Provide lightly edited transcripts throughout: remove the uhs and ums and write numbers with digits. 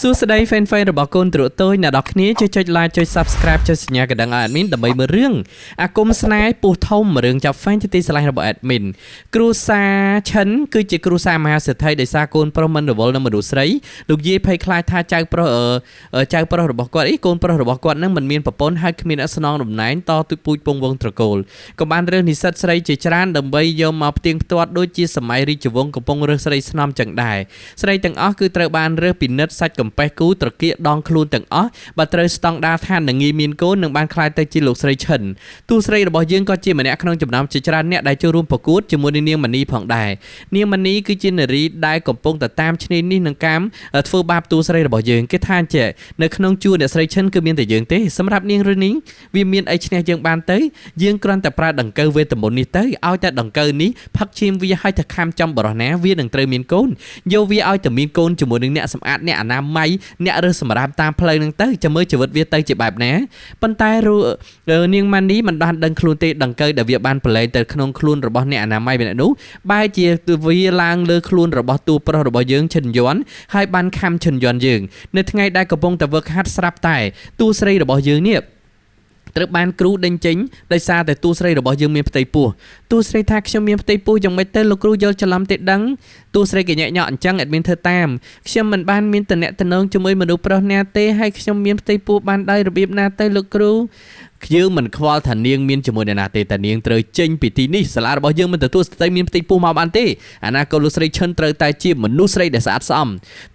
សួស្តី fan របស់កូនត្រួតតូចអ្នកនរគ្នាជួយចុច like ចុច subscribe ចុចសញ្ញាកណ្ដឹងឲ្យ admin ដើម្បីមើលរឿងអាគមស្នេហ៍ពុះធំរឿងចាប់ fan ជាទីស្រឡាញ់របស់ admin គ្រួសារឈិនគឺជាគ្រួសារមហាសេដ្ឋីដោយសារកូនប្រុសមិនរវល់នឹងមនុស្សស្រីលោកយាយភ័យខ្លាចថាចៅប្រុសរបស់គាត់កូនប្រុសរបស់គាត់នឹងមិនមានប្រពន្ធហើយគ្មានអ្នកស្នងតំណែងតទូពូជពងវងត្រកូលក៏បានរើសនិស្សិតស្រីជាច្រើនដើម្បីយកមកផ្ទៀងផ្ទាត់ដូចជាសម័យរាជវង្សកំពុងរើសស្រីស្នំចឹងដែរស្រីទាំងអស់គឺត្រូវបានរើសពិនិត្យសាច់កំពេះគូត្រគាកដងខ្លួនទាំងអស់បើត្រូវស្តង់ដារថានឹងងាយមានកូននឹងបានខ្លាយទៅជាលោកស្រីឈិនទូស្រីរបស់យើងក៏ជាម្នាក់ក្នុងចំណោមជាច្រើនអ្នកដែលចូលរួមប្រកួតជាមួយនឹងនាងមនីផងដែរនាងមនីគឺជានារីដែលកំពុងតែតាមឈ្នានីសនឹងកាមធ្វើបាបទូស្រីរបស់យើងគេថាចេះនៅក្នុងជួរអ្នកស្រីឈិនគឺមានតែយើងទេសម្រាប់នាងឬនាងវាមានអីឈ្នះយើងបានទៅយើងគ្រាន់តែប្រើដង្កូវវេទមន្តនេះទៅឲ្យតែដង្កូវនេះផឹកឈាមវាឲ្យតែខាំចំបរោះណាវានឹងត្រូវមានកូនយកវាឲ្យតែមានកូនជាមួយនឹងអ្នកសម្អាតអ្នកអនាម័យអ្នករើសសម្រាប់តាមផ្លូវហ្នឹងទៅចាំមើលជីវិតវាទៅជាបែបណាប៉ុន្តែនាងម៉ានីមិនបានដឹងខ្លួនទេដង្កូវដែលវាបានប្រឡែងទៅក្នុងខ្លួនរបស់អ្នកអនាម័យម្នាក់នោះបែរជាវាឡើងលើខ្លួនរបស់តួប្រុសរបស់យើងឈិនយន់ហើយបានខំឈិនយន់យើងនៅថ្ងៃដែលកំពុងតែវឹកហាត់ស្រាប់តែតួស្រីរបស់យើងនេះត្រូវបានគ្រូដេញចេញដោយសារតែតួស្រីរបស់យើងមានផ្ទៃពោះតួស្រីថាខ្ញុំមានផ្ទៃពោះយ៉ាងម៉េចទៅលោកគ្រូយល់ច្រឡំទេដឹងតួស្រីកញ្ញាក់ញក់អញ្ចឹងអត់មានធ្វើតាមខ្ញុំមិនបានមានតំណែងជាមួយមនុស្សប្រុសណាទេហើយខ្ញុំមានផ្ទៃពោះបានដោយរបៀបណាទៅលោកគ្រូយើងមិនខ្វល់ថានាងមានជាមួយអ្នកណាទេតែនាងត្រូវចេញពីទីនេះសាលារបស់យើងមិនទទួលស្ដីមានផ្ទៃពោះមកបានទេអនាគតលោកស្រីឈិនត្រូវតែជាមនុស្សស្រីដែលស្អាតស្អំ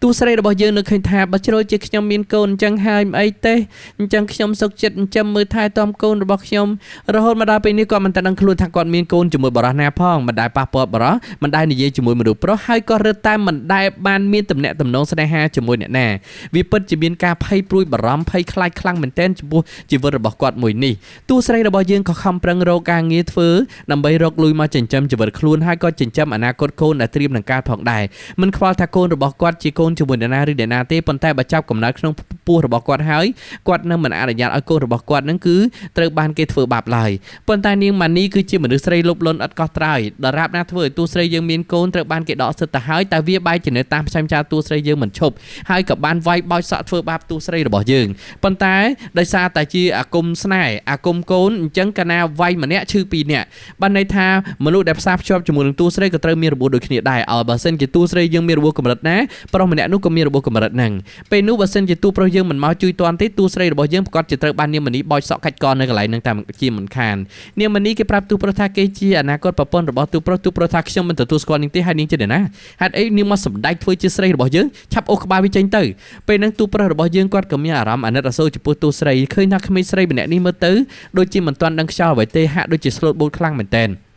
ទូស្រីរបស់យើងនៅឃើញថាបើជ្រុលជាខ្ញុំមានកូនអញ្ចឹងហើយមិនអីទេអញ្ចឹងខ្ញុំសុខចិត្តចិញ្ចឹមមើលថែទាំកូនរបស់ខ្ញុំរហូតមកដល់ពេលនេះគាត់មិនតាន់ដឹងខ្លួនថាគាត់មានកូនជាមួយបរិះណាផងមិនដែលប៉ះពាល់បរិះមិនដែលនិយាយជាមួយមនុស្សប្រុសហើយក៏រឹតតែមិនដែលបានមានតំណែងស្នេហាជាមួយអ្នកណាវាពិតជាមានការភ័យព្រួយបារម្ភភ័យខ្លាចខ្លាំងមែនទែនចំពោះជីវិតរបស់គាត់មួយនេះតួស្រីរបស់យើងក៏ខំប្រឹងរកការងារធ្វើដើម្បីរកលុយមកចិញ្ចឹមជីវិតខ្លួនហើយក៏ចិញ្ចឹមអនាគតកូនដែលត្រៀមនឹងកើតផងដែរមិនខ្វល់ថាកូនរបស់គាត់ជាកូនជាមួយអ្នកណាឬអ្នកណាទេប៉ុន្តែបើចាប់កំណើតក្នុងពោះរបស់គាត់ហើយគាត់នឹងមិនអនុញ្ញាតឲ្យកូនរបស់គាត់នឹងគឺត្រូវបានគេធ្វើបាបឡើយប៉ុន្តែនាងម៉ានីគឺជាមនុស្សស្រីលុបលន់ឥតកោះត្រើយដរាបណាធ្វើឲ្យតួស្រីយើងមានកូនត្រូវបានគេដកសិទ្ធទៅហើយតែវាបែរជានៅតាមផ្សាយចាតួស្រីយើងមិនឈប់ហើយក៏បានវាយបោចសក់ធ្វើបាបតួស្រីរបស់យើងប៉ុន្តែដោយសារតែជាអាគមស្នេហ៍អាគមកូនអញ្ចឹងកាលណាវាយម្នាក់ឈឺពីរនាក់បានន័យថាមនុស្សដែលផ្សារភ្ជាប់ជាមួយនឹងតួស្រីក៏ត្រូវមានរបួសដូចគ្នាដែរឲ្យបើសិនជាតួស្រីយើងមានរបួសកម្រិតណាប្រុសម្នាក់នោះក៏មានរបួសកម្រិតហ្នឹងពេលនោះបើសិនជាតួប្រុសយើងមិនមកជួយទាន់ទេតួស្រីរបស់យើងប្រកាសជាត្រូវបាននាងមនីបោចសក់កាច់កនៅកន្លែងហ្នឹងតាមជាមិនខាននាងមនីគេប្រាប់តួប្រុសថាគេជាអនាគតប្រពន្ធរបស់តួប្រុសថាខ្ញុំមិនទទួលស្គាល់នាងទេហើយនាងជាអ្នកណាហេតុអីនាងមកសម្ដែងធ្វើជាស្រីរបស់យើងឆាប់អូសក្បាលវាចេញទៅពេលហ្នឹងតួប្រុសរបស់យើងគាត់ក៏មានអារម្មណ៍អាណិតអាសូរចំពោះតួស្រីឃើញថាក្មេងស្រីម្នាក់នេះមើលទៅដូចជាមិនទាន់ដឹងខ្យល់អ្វីទេហាក់ដូចជាស្លូតបូតខ្លាំងមែនតើ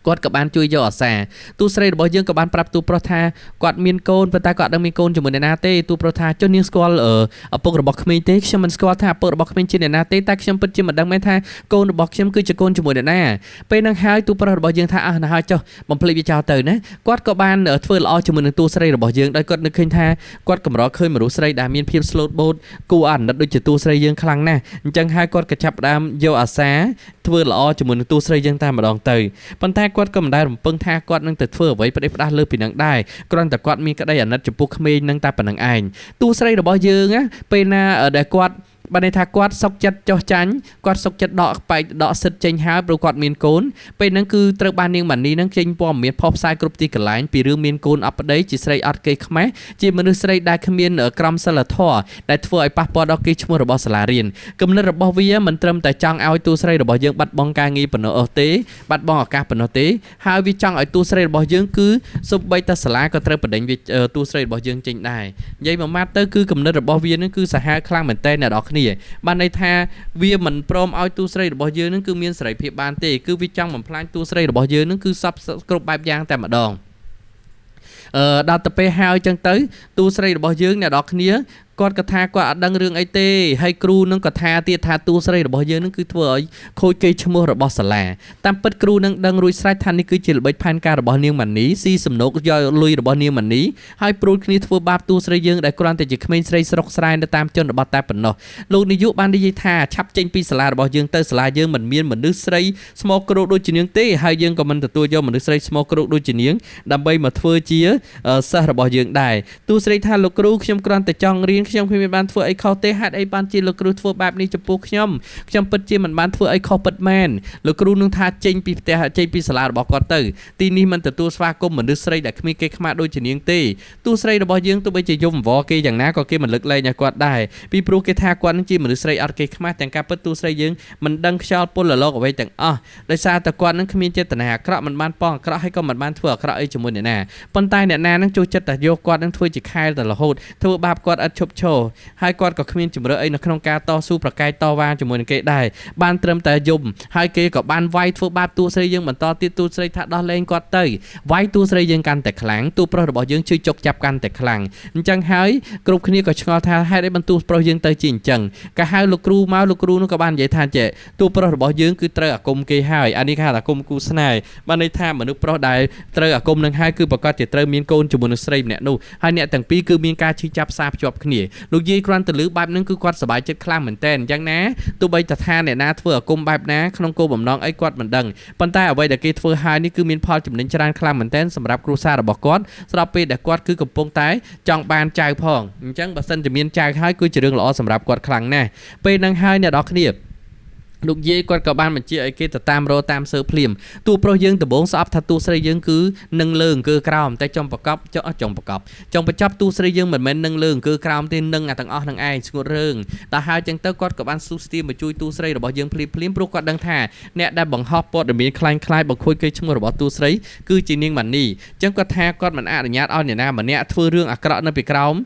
គាត់ក៏បានជួយយកអាសាទូស្រីរបស់យើងក៏បានប្រាប់ទូប្រុសថាគាត់មានកូនប៉ុន្តែគាត់អត់ដឹងមានកូនជាមួយអ្នកណាទេទូប្រុសថាចុះនាងស្គាល់ឪពុករបស់ក្មេងទេខ្ញុំមិនស្គាល់ថាឪពុករបស់ក្មេងជាអ្នកណាទេតែខ្ញុំពិតជាមិនដឹងមែនថាកូនរបស់ខ្ញុំគឺជាកូនជាមួយអ្នកណាពេលហ្នឹងហើយទូប្រុសរបស់យើងថាអះណាស់ហើយចុះបំភ្លេចវាចោលទៅណាគាត់ក៏បានធ្វើល្អជាមួយនឹងទូស្រីរបស់យើងដោយគាត់នឹកឃើញថាគាត់កម្រឃើញមនុស្សស្រីដែលមានភាពស្លូតបូតគួរអាណិតដូចជាទូស្រីយើងខ្លាំងណាស់អញ្ចឹងហើយគាត់ក៏ចាប់ផ្ដើមយកអាសាធ្វើល្អជាមួយនឹងទូស្រីយើងតែម្ដងទៅប៉ុន្តែគាត់ក៏មិនដែលរំពឹងថាគាត់នឹងទៅធ្វើអ្វីផ្ដេសផ្ដាស់លើពីនឹងដែរគ្រាន់តែគាត់មានក្តីអាណិតចំពោះក្មេងនឹងតែប៉ុណ្្នឹងឯងទូស្រីរបស់យើងណាពេលណាដែលគាត់បានន័យថាគាត់សុកចិត្តចោះចាញ់គាត់សុកចិត្តដកសិទ្ធចេញហើយព្រោះគាត់មានកូនពេលហ្នឹងគឺត្រូវបាននាងម៉ានីហ្នឹងចេញព័ត៌មានផុសផ្សាយគ្រប់ទីកន្លែងពីរឿងមានកូនអត់ប្តីជាស្រីអត់គេខ្មែរជាមនុស្សស្រីដែលគ្មានក្រមសីលធម៌ដែលធ្វើឲ្យប៉ះពាល់ដល់កេរ្តិ៍ឈ្មោះរបស់សាលារៀនគំនិតរបស់វាមិនត្រឹមតែចង់ឲ្យទូស្រីរបស់យើងបាត់បង់ការងារប៉ុណ្ណោះទេបាត់បង់ឱកាសប៉ុណ្ណោះទេហើយវាចង់ឲ្យទូស្រីរបស់យើងគឺសូម្បីតែសាលាក៏ត្រូវបដិញវាទូស្រីរបស់យើងចេញដែរនិយាយមួយម៉ាត់ទៅគឺគំនិតរបស់វានឹងគឺសាហាវខ្លាំងមែនតើអ្នកនរគ្នាបានន័យថាវាមិនព្រមឲ្យទូស្រីរបស់យើងនឹងគឺមានសេរីភាពបានទេគឺវាចង់បំផ្លាញទូស្រីរបស់យើងនឹងគឺសពគ្រប់បែបយ៉ាងតែម្ដងដល់ទៅពេលហើយចឹងទៅទូស្រីរបស់យើងអ្នកនរគ្នា គាត់ក៏ថាគាត់អត់ដឹងរឿងអីទេហើយគ្រូនឹងក៏ថាទៀតថាតួស្រីរបស់យើងនឹងគឺធ្វើឲ្យខូចកេរ្តិ៍ឈ្មោះរបស់សាលាតាមពិតគ្រូនឹងដឹងរួចស្រេចថានេះគឺជាល្បិចផែនការរបស់នាងម៉ានីស៊ីសំណូកយកលុយរបស់នាងម៉ានីហើយព្រួតគ្នាធ្វើបាបតួស្រីយើងដែលគ្រាន់តែជាក្មេងស្រីស្រុកស្រែនៅតាមជនបទតែប៉ុណ្ណោះលោកនាយកបាននិយាយថាឆាប់ចេញពីសាលារបស់យើងទៅសាលាយើងមិនមានមនុស្សស្រីស្មោកគ្រោកដូចជានាងទេហើយយើងក៏មិនទទួលយកមនុស្សស្រីស្មោកគ្រោកដូចជានាងដើម្បីមកធ្វើជាសិស្សរបស់យើងដែរតួស្រីថាលោកគ្រូខ្ញុំគ្រាន់តែចង់រៀនខ្ញុំគ្មានបានធ្វើអីខុសទេហេតុអីបានជាលោកគ្រូធ្វើបែបនេះចំពោះខ្ញុំពិតជាមិនបានធ្វើអីខុសពិតមែនលោកគ្រូនឹងថាចេញពីផ្ទះចេញពីសាលារបស់គាត់ទៅទីនេះមិនទទួលស្វាគមន៍មនុស្សស្រីដែលគ្មានគេខ្មាស់ដូចជានាងទេតួស្រីរបស់យើងទោះបីជាយំអង្វរគេយ៉ាងណាក៏គេមិនលើកលែងឲ្យគាត់ដែរពីព្រោះគេថាគាត់នឹងជាមនុស្សស្រីអត់គេខ្មាស់ទាំងការពិតតួស្រីយើងមិនដឹងខ្យល់ពលលោកអ្វីទាំងអស់ដោយសារតែគាត់នឹងគ្មានចេតនាអាក្រក់មិនបានប៉ងអាក្រក់ហើយក៏មិនបានធ្វើអាក្រក់អីជាមួយអ្នកណាប៉ុន្តែអ្នកណានឹងចូលចិត្តតែយកគាត់នឹងធ្វើជាខែលតែរហូតធ្វើបាបគាត់ឥតឈប់ឈរហើយគាត់ក៏គ្មានជំរឿអីនៅក្នុងការតស៊ូប្រកែកតវ៉ាជាមួយនឹងគេដែរបានត្រឹមតែយំហើយគេក៏បានវាយធ្វើបាបតួស្រីយើងបន្តទៀតតួស្រីថាដោះលែងគាត់ទៅវាយតួស្រីយើងកាន់តែខ្លាំងតួប្រុសរបស់យើងជឿចុកចាប់កាន់តែខ្លាំងអញ្ចឹងហើយគ្រប់គ្នាក៏ឆ្ងល់ថាហេតុអីបន្ទូប្រុសយើងទៅជាអញ្ចឹងក៏ហៅលោកគ្រូមកលោកគ្រូនោះក៏បាននិយាយថាចេះតួប្រុសរបស់យើងគឺត្រូវអាគមគេហើយអានេះគេហៅអាគមគូស្នេហ៍បានន័យថាមនុស្សប្រុសដែលត្រូវអាគមនឹងហើយគឺប្រកាសជាត្រូវមានកូនជាមួយនឹងស្រីម្នាក់នោះហើយអ្នកទាំងពីរគឺមានការឈឺចាប់ផ្សារភ្ជាប់គ្នាលោកយាយគ្រាន់តែលើបែបហ្នឹងគឺគាត់សប្បាយចិត្តខ្លាំងមែនតើអញ្ចឹងណាទោះបីថាអ្នកណាធ្វើអាគមបែបណាក្នុងគោលបំណងអីគាត់មិនដឹងប៉ុន្តែអ្វីដែលគេធ្វើហើយនេះគឺមានផលចំណេញច្រើនខ្លាំងមែនតើសម្រាប់គ្រួសាររបស់គាត់ស្របពេលដែលគាត់គឺកំពុងតែចង់បានចៅផងអញ្ចឹងបើសិនជាមានចៅហើយគឺជារឿងល្អសម្រាប់គាត់ខ្លាំងណាស់ពេលហ្នឹងហើយអ្នកនរគ្នាលោកយាយគាត់ក៏បានបញ្ជាឲ្យគេទៅតាមរកតាមសើភ្លាមតួប្រុសយើងដំបងស្អប់ថាតួស្រីយើងគឺនឹងលើអង្គើក្រោមតែចង់បញ្ចប់តួស្រីយើងមិនមែននឹងលើអង្គើក្រោមទេនឹងអាទាំងអស់នឹងឯងស្ងួតរឿងតែហើយចឹងទៅគាត់ក៏បានស៊ូស្ទាមកជួយតួស្រីរបស់យើងភ្លាមព្រោះគាត់ដឹងថាអ្នកដែលបង្ហោះព័ត៌មានคล้ายបង្ខូចគេឈ្មោះរបស់តួស្រីគឺជានាងម៉ានីចឹងគាត់ថាគាត់មិនអនុញ្ញាតឲ្យអ្នកណាម្នាក់ធ្វើរឿងអាក្រក់នៅពីក្រោម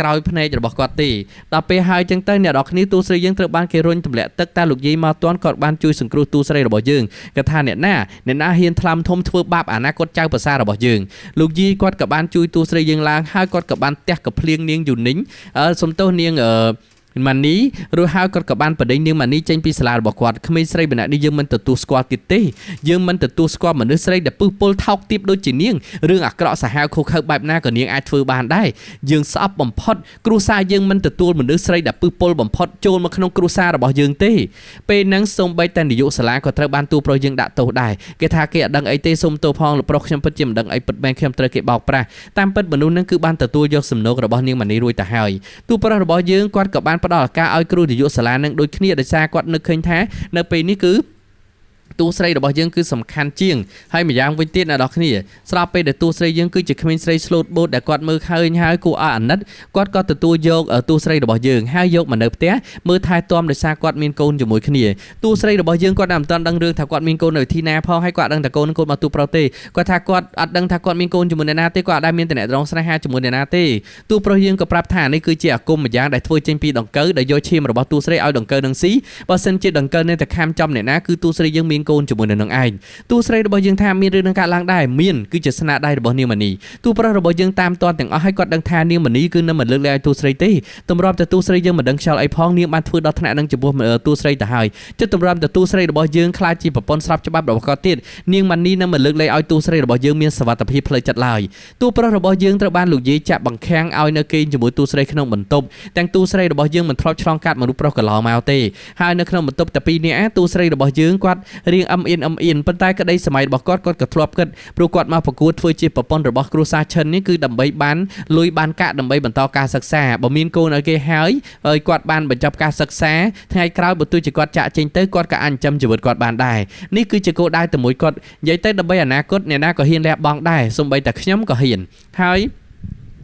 ក្រោយភ្នែករបស់គាត់ទេដល់ពេលហើយចឹងទៅអ្នកនរគ្នាតួស្រីយើងត្រូវបានគេរុញទម្លាក់ទឹកតែលោកយាយមកទាន់គាត់បានជួយសង្គ្រោះតួស្រីរបស់យើងគាត់ថាអ្នកណាហ៊ានថ្លាមធំធ្វើបាបអនាគតចៅប្រសាររបស់យើងលោកយាយគាត់ក៏បានជួយតួស្រីយើងឡើងហើយគាត់ក៏បានទះកភ្លៀងនាងយូនីងសំទោសនាងម៉ានីរួចហើយគាត់ក៏បានបដិញនាងម៉ានីចេញពីសាលារបស់គាត់ក្មេងស្រីម្នាក់នេះយើងមិនទទួលស្គាល់ទៀតទេយើងមិនទទួលស្គាល់មនុស្សស្រីដែលពឹសពុលថោកទាបដូចជានាងរឿងអាក្រក់សាហាវខុសខើបែបណាក៏នាងអាចធ្វើបានដែរយើងស្អប់បំផុតគ្រួសារយើងមិនទទួលមនុស្សស្រីដែលពឹសពុលបំផុតចូលមកក្នុងគ្រួសាររបស់យើងទេពេលហ្នឹងសូម្បីតែនាយកសាលាក៏ត្រូវបានតួប្រុសយើងដាក់ទោសដែរគេថាគេអត់ដឹងអីទេសុំទោសផងលោកប្រុសខ្ញុំពិតជាមិនដឹងអីពិតមែនខ្ញុំត្រូវគេបោកប្រាស់តាមពិតមនុស្សហ្នឹងគឺបានទទួលយកសំណូករបស់នាងម៉ានីរួចទៅហើយតួប្រុសរបស់យើងគាត់ក៏បានផ្ដល់ឱកាសឲ្យគ្រូនាយកសាលានឹងដូចគ្នាដោយសារគាត់នឹកឃើញថានៅពេលនេះគឺតួស្រីរបស់យើងគឺសំខាន់ជាងហើយម្យ៉ាងវិញទៀតអ្នកនរគ្នាស្រាប់ពេលដែលតួស្រីយើងគឺជាក្មេងស្រីស្លូតបូតដែលគាត់មើលឃើញហើយគួរឲ្យអាណិតគាត់ក៏ទទួលយកតួស្រីរបស់យើងហើយយកមកនៅផ្ទះមើលថែទាំដោយសារគាត់មានកូនជាមួយគ្នាតួស្រីរបស់យើងគាត់មិនទាន់ដឹងរឿងថាគាត់មានកូននៅវិធីណាផងហើយគាត់ដឹងតែកូនមកទូប្រុសទេគាត់ថាគាត់អត់ដឹងថាគាត់មានកូនជាមួយអ្នកណាទេគាត់អត់ដែលមានតំណែងស្នេហាជាមួយអ្នកណាទេតួប្រុសយើងក៏ប្រាប់ថានេះគឺជាអាគមម្យ៉ាងដែលធ្វើចេញពីដង្កូវដែលយកឈាមរបស់តួស្រីឲ្យដង្កូវនឹងស៊ីបើសិនជាដង្កូវនៅតែខាំចំអ្នកណាគឺតួស្រីយើងមានកូនជាមួយនឹងឯងតួស្រីរបស់យើងថាមានរឿងនឹងកើតឡើងដែរមានគឺជាស្នាដៃរបស់នាងម៉ានីតួប្រុសរបស់យើងតាមតាន់ទាំងអស់ហើយគាត់ដឹងថានាងម៉ានីគឺនឹងមិនលើកលែងឲ្យតួស្រីទេតម្រាំតែតួស្រីយើងមិនដឹងខ្យល់អីផងនាងបានធ្វើដល់ថ្នាក់នឹងចំពោះតួស្រីទៅហើយចិត្តតម្រាំតែតួស្រីរបស់យើងខ្លាចជាប្រពន្ធស្រាប់ច្បាប់របស់គាត់ទៀតនាងម៉ានីនឹងមិនលើកលែងឲ្យតួស្រីរបស់យើងមានសុវត្ថិភាពផ្លូវចិត្តឡើយតួប្រុសរបស់យើងត្រូវបានលោកយាយចាក់បង្ខាំងឲ្យនៅគេជាមួយតួស្រីក្នុងបន្ទប់ទាំងតួស្រីរបស់យើងមិនធ្លាប់ឆ្លងកាត់មនុស្សប្រុសកន្លងមកទេហើយនៅក្នុងបន្ទប់តែពីរនាក់តួស្រីរបស់យើងគាត់រៀងអៀនប៉ុន្តែក្តីសម័យរបស់គាត់ក៏ធ្លាប់គិតព្រោះគាត់មកប្រកួតធ្វើជាប្រពន្ធរបស់គ្រួសារឈិននេះគឺដើម្បីបានលុយបានកាក់ដើម្បីបន្តការសិក្សាបើមានកូនឲ្យគេហើយគាត់បានបញ្ចប់ការសិក្សាថ្ងៃក្រោយបើទោះជាគាត់ចាក់ចេញទៅគាត់ក៏អាចចិញ្ចឹមជីវិតគាត់បានដែរនេះគឺជាគោលដៅតែមួយគាត់និយាយទៅដើម្បីអនាគតអ្នកណាក៏ហ៊ានលះបង់ដែរសូម្បីតែខ្ញុំក៏ហ៊ានហើយ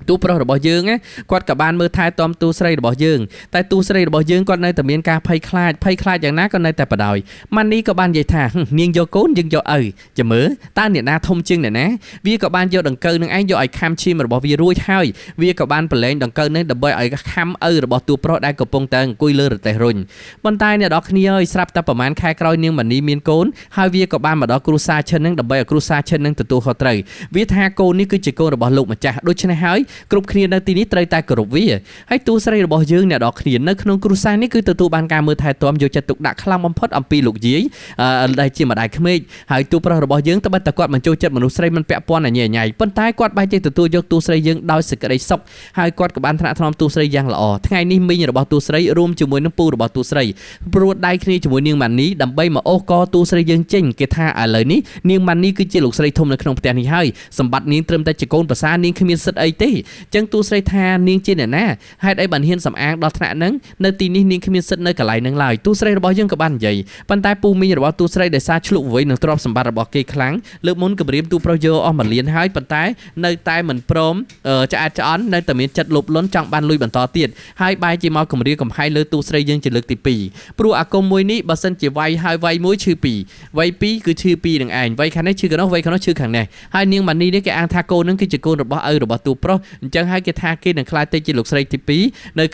តួប្រុសរបស់យើងគាត់ក៏បានមើលថែទាំតួស្រីរបស់យើងតែតួស្រីរបស់យើងគាត់នៅតែមានការភ័យខ្លាចយ៉ាងណាក៏នៅតែបដ ாய் ម៉ានីក៏បាននិយាយថានាងយកកូនយើងយកឪចាំមើលតើអ្នកណាធំជាងអ្នកណាវាក៏បានយកដង្កូវនឹងឯងយកឲ្យខាំឈាមរបស់វារួចហើយវាក៏បានប្រឡែងដង្កូវនេះដើម្បីឲ្យខាំឪរបស់តួប្រុសដែលកំពុងតែអង្គុយលើរទេះរុញប៉ុន្តែអ្នកនរគ្នាអើយស្រាប់តែប្រហែលខែក្រោយនាងម៉ានីមានកូនហើយវាក៏បានមកដល់គ្រួសារឈិននឹងដើម្បីឲ្យគ្រួសារឈិននឹងទទួលខុសត្រូវវាថាកូននេះគឺជាកូនរបស់លោកម្ចាស់ដូច្នេះហើយ គ្រប់គ្នានៅទីនេះត្រូវតែគោរពវាហើយទូស្រីរបស់យើងអ្នកនរគ្នានៅក្នុងគ្រួសារនេះគឺទទួលបានការមើលថែទាំយកចិត្តទុកដាក់ខ្លាំងបំផុតអំពីលោកយាយដែលជាម្ដាយក្មេកហើយទូប្រុសរបស់យើងត្បិតតែគាត់មិនចូលចិត្តមនុស្សស្រីមិនពាក់ព័ន្ធញ៉ៃញ៉ៃប៉ុន្តែគាត់បែរជាទទួលយកទូស្រីយើងដោយសេចក្តីសុខហើយគាត់ក៏បានថ្នាក់ថ្នមទូស្រីយ៉ាងល្អថ្ងៃនេះមីងរបស់ទូស្រីរួមជាមួយនឹងពូរបស់ទូស្រីព្រោះដៃគ្នាជាមួយនាងម៉ានីដើម្បីមកអូសកទូស្រីយើងចេញគេថាឥឡូវនេះនាងម៉ានីគឺជាលោកស្រីធំនៅក្នុងផ្ទះនេះហើយសម្បត្តិនាងត្រឹមតែជាកូនប្រសារនាងគ្មានសិទ្ធអីទេអញ្ចឹងទូស្រីថានាងជាអ្នកណាហេតុអីបានហ៊ានសំអាងដល់ថ្នាក់ហ្នឹងនៅទីនេះនាងគ្មានសិទ្ធនៅកន្លែងហ្នឹងឡើយទូស្រីរបស់យើងក៏បាននិយាយប៉ុន្តែពូមីងរបស់ទូស្រីដែលសារឆ្លុកវ័យនឹងទ្រព្យសម្បត្តិរបស់គេខ្លាំងលើកមុនគម្រាមទូប្រុសយកអស់1លានហើយប៉ុន្តែនៅតែមិនព្រមឆ្អែតឆ្អន់នៅតែមានចិត្តលោភលន់ចង់បានលុយបន្តទៀតហើយបែរជាមកគម្រាមកំហែងលើទូស្រីយើងជាលើកទី2ព្រោះអាគមមួយនេះបើសិនជាវាយហើយវាយមួយឈឺ2វាយ2គឺឈឺ2នឹងឯងវាយខាងនេះឈឺខាងនោះវាយខាងនោះឈឺខាងនេះហើយនាងម៉ានីនេះគេអាងថាកូននឹងគឺជាកូនរបស់ឪរបស់ទូប្រុសអញ្ចឹងហើយគេថាគេនឹងខ្លាចទៅជាលោកស្រីទី2នៅ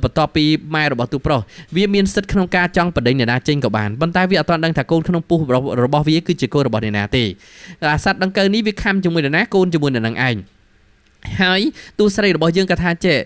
បន្ទាប់ពីម៉ែរបស់ទូប្រុសវាមានសិទ្ធិក្នុងការចង់បដិញអ្នកណាចេញក៏បានប៉ុន្តែវាអត់ទាន់ដឹងថាកូនក្នុងពុះរបស់វាគឺជាកូនរបស់អ្នកណាទេអាសត្វដង្កូវនេះវាខំជាមួយអ្នកណាកូនជាមួយអ្នកនឹងឯងហើយទូស្រីរបស់យើងក៏ថាចេះ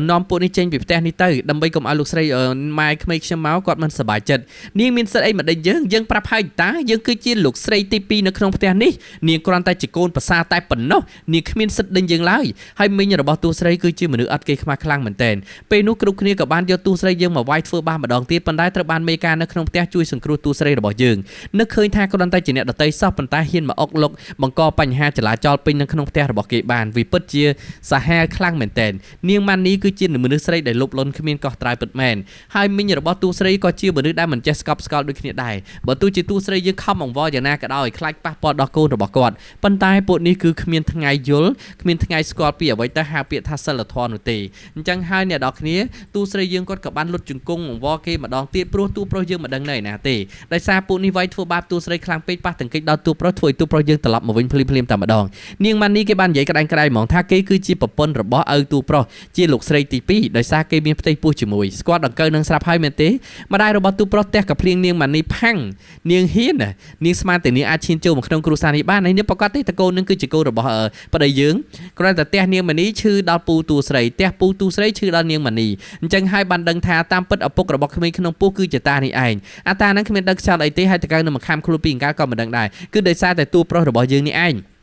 នាំពួកនេះចេញពីផ្ទះនេះទៅដើម្បីកុំឲ្យលោកស្រីម៉ែក្មេងខ្ញុំមកគាត់មិនសប្បាយចិត្តនាងមានសិទ្ធអីមិនដេញយើងប្រាប់ហើយតាយើងគឺជាលោកស្រីទី2នៅក្នុងផ្ទះនេះនាងគ្រាន់តែជាកូនប្រសារតែប៉ុណ្ណោះនាងគ្មានសិទ្ធដេញយើងឡើយហើយមីងរបស់ទូស្រីគឺជាមនុស្សអត់គេខ្មាស់ខ្លាំងមែនទែនពេលនោះគ្រប់គ្នាក៏បានយកទូស្រីយើងមកវាយធ្វើបាសម្ដងទៀតប៉ុន្តែត្រូវបានមេការនៅក្នុងផ្ទះជួយសង្គ្រោះទូស្រីរបស់យើងនឹកឃើញថាគ្រាន់តែជាអ្នកដតីសោះប៉ុន្តែហ៊ានមកអុកលុកបង្កបញ្ហាចលាចលពេញនៅក្នុងផ្ទះរបស់គេបានវាពិតជាសាហាវខ្លាំងមែនទែននាងម៉ានីគឺជាមនុស្សស្រីដែលលុបលន់គ្មានកោះត្រៃពិតមែនហើយមីងរបស់ទូស្រីក៏ជាមនុស្សដែលមិនចេះស្កប់ស្កល់ដូចគ្នាដែរបើទោះជាទូស្រីយើងខំអង្វរយ៉ាងណាក៏ដោយខ្លាចប៉ះពាល់ដល់កូនរបស់គាត់ប៉ុន្តែពួកនេះគឺគ្មានថ្ងៃយល់គ្មានថ្ងៃស្គាល់ពីអ្វីទៅហៅពាក្យថាសិលធម៌នោះទេអញ្ចឹងហើយអ្នកនរគ្នាទូស្រីយើងគាត់ក៏បានលុតជង្គង់អង្វរគេម្ដងទៀតព្រោះទូប្រុសយើងមិនដឹងនៅណាទេដោយសារពួកនេះវាយធ្វើបាបទូស្រីខ្លាំងពេកប៉ះទង្គិចដល់ទូប្រុសធ្វើឲ្យទូប្រុសយើងត្រឡប់មកវិញភ្លាមតែម្ដងនាងម៉ានីគេបាននិយាយក្តែងក្តែងហ្មងថាគេគឺជាប្រពន្ធរបស់ឪទូប្រុសជាលោកស្រីទី2ដោយសារគេមានផ្ទៃពោះជាមួយស្គាល់ដង្កូវនឹងស្រាប់ហើយមែនទេម្ដាយរបស់ទូប្រុសផ្ទះកាភ្លៀងនាងម៉ានីផាំងនាងហ៊ាននាងស្មានតែនាងអាចឈានចូលមកក្នុងគ្រួសារនេះបានហើយនាងប្រកាសទេតកូននឹងគឺជាកូនរបស់ប្តីយើងគ្រាន់តែផ្ទះនាងម៉ានីឈឺដល់ពូទូស្រីផ្ទះពូទូស្រីឈឺដល់នាងម៉ានីអញ្ចឹងហើយបានដឹងថាតាមពិតឪពុករបស់ក្មេងក្នុងពោះគឺជាតានេះឯងអាតានឹងគ្មានដឹងខ្យល់អីទេហើយតកៅនឹងមកខំខ្លួនពីអង្ការក៏មិនដឹងដែរគឺដោយសារតែទូប្រុសរបស់យើងនេះឯង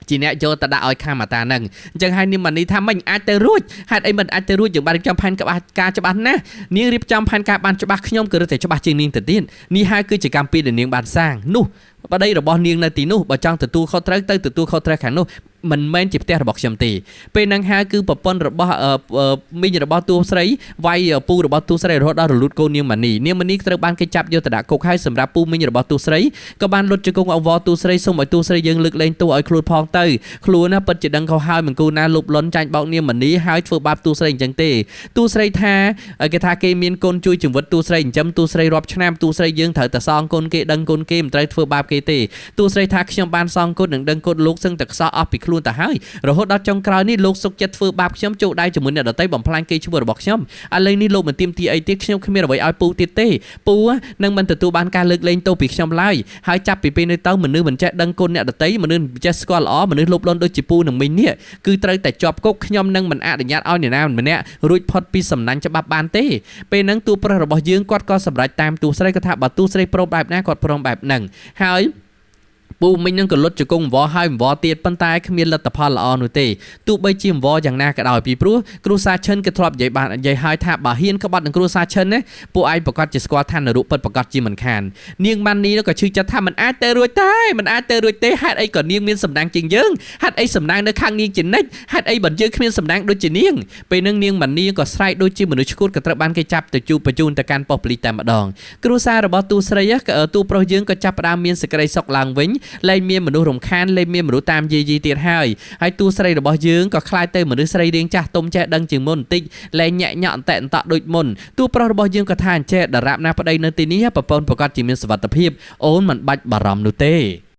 ជាអ្នកយកទៅដាក់ឲ្យខាមតានឹងអញ្ចឹងហើយនាងម៉ានីថាមិនអាចទៅរួចហេតុអីមិនអាចទៅរួចយើងបានរៀបចំផែនការច្បាស់ណាស់នាងរៀបចំផែនការបានច្បាស់ខ្ញុំគឺរឹតតែច្បាស់ជាងនាងទៅទៀតនេះហើយគឺជាកម្មពីដែលនាងបានសាងនោះប្តីរបស់នាងនៅទីនោះបើចង់ទទួលខុសត្រូវទៅទទួលខុសត្រូវខាងនោះមិនមែនជាផ្ទះរបស់ខ្ញុំទេពេលហ្នឹងហើយគឺប្រពន្ធរបស់មីងរបស់ទូស្រីវាយពូរបស់ទូស្រីរហូតដល់រលូតកូននាងម៉ានីត្រូវបានគេចាប់យកទៅដាក់គុកហើយសម្រាប់ពូមីងរបស់ទូស្រីក៏បានលុតជង្គង់អង្វរទូស្រីសូមឲ្យទូស្រីយើងលើកលែងទោសឲ្យខ្លួនផងទៅខ្លួនណាពិតជាដឹងខុសហើយមិនគូណាលុបលន់ចាញ់បោកនាងម៉ានីហើយធ្វើបាបទូស្រីអញ្ចឹងទេទូស្រីថាគេថាគេមានកូនជួយជីវិតទូស្រីចិញ្ចឹមទូស្រីរាប់ឆ្នាំទូស្រីយើងត្រូវតែសងគុណគេដឹងគុណគេមិនត្រូវធ្វើបាបគេទេទូស្រីថាខ្ញុំបានសងគុណនិងដឹងគុណលោកសឹងតែខ្សោះអស់ពីខ្លួនទៅហើយរហូតដល់ចុងក្រោយនេះលោកសុកចិត្តធ្វើបាបខ្ញុំចូលដៃជាមួយអ្នកដទៃបំផ្លាញគេឈ្មោះរបស់ខ្ញុំឥឡូវនេះលោកមិនទាមទារអីទៀតខ្ញុំគ្មានអ្វីឲ្យពូទៀតទេពូនឹងមិនទទួលបានការលើកលែងទោសពីខ្ញុំឡើយហើយចាប់ពីពេលនេះទៅមនុស្សមិនចេះដឹងគុណអ្នកដទៃមនុស្សមិនចេះស្គាល់ល្អមនុស្សលោភលន់ដូចជាពូនឹងមីងនេះគឺត្រូវតែជាប់គុកខ្ញុំនឹងមិនអនុញ្ញាតឲ្យអ្នកណាម្នាក់រួចផុតពីសំណាញ់ច្បាប់បានទេពេលហ្នឹងទូប្រុសរបស់យើងគាត់ក៏សម្រេចតាមទូស្រីគាត់ថាបើទូស្រីព្រមបែបណាគាត់ព្រមបែបហ្នឹងហើយពូមិញនឹងក៏លុតជង្គង់អង្វរហើយអង្វរទៀតប៉ុន្តែគ្មានលទ្ធផលល្អនោះទេទោះបីជាអង្វរយ៉ាងណាក៏ដោយពីព្រោះគ្រូសាឈិនគេធ្លាប់និយាយហើយថាបើហ៊ានក្បត់នឹងគ្រូសាឈិនណាពួកឯងប្រកាសជាស្គាល់ថានរោពិតប្រកាសជាមិនខាននាងម៉ានីក៏ឈឺចិត្តថាមិនអាចទៅរួចទេហេតុអីក៏នាងមានសំណាងជាងយើងហេតុអីសំណាងនៅខាងនាងជានិច្ចហេតុអីបើយើងគ្មានសំណាងដូចជានាងពេលនឹងនាងម៉ានីក៏ស្រែកដូចជាមនុស្សឈួតក៏ត្រូវបានគេចាប់ទៅបញ្ជូនទៅកាន់ប៉ុស្តិ៍ប៉ូលីសតែម្ដងគ្រូសារបស់ទូស្រីទូប្រុសយើងក៏ចាប់ផ្ដើមមានសេចក្តីសុខឡើងវិញលែងមានមនុស្សរំខានលែងមានមនុស្សតាមយាយទៀតហើយទូស្រីរបស់យើងក៏ខ្លាចទៅមនុស្សស្រីរៀងចាស់ទុំចេះដឹងជាងមុនបន្តិចលែងញាក់ញក់អន្តែអន្តក់ដូចមុនទូប្រុសរបស់យើងក៏ថាអញ្ចេះដរាបណាប្តីនៅទីនេះប្រពន្ធប្រកាសជាមានសុវត្ថិភាពអូនមិនបាច់បារម្ភនោះទេ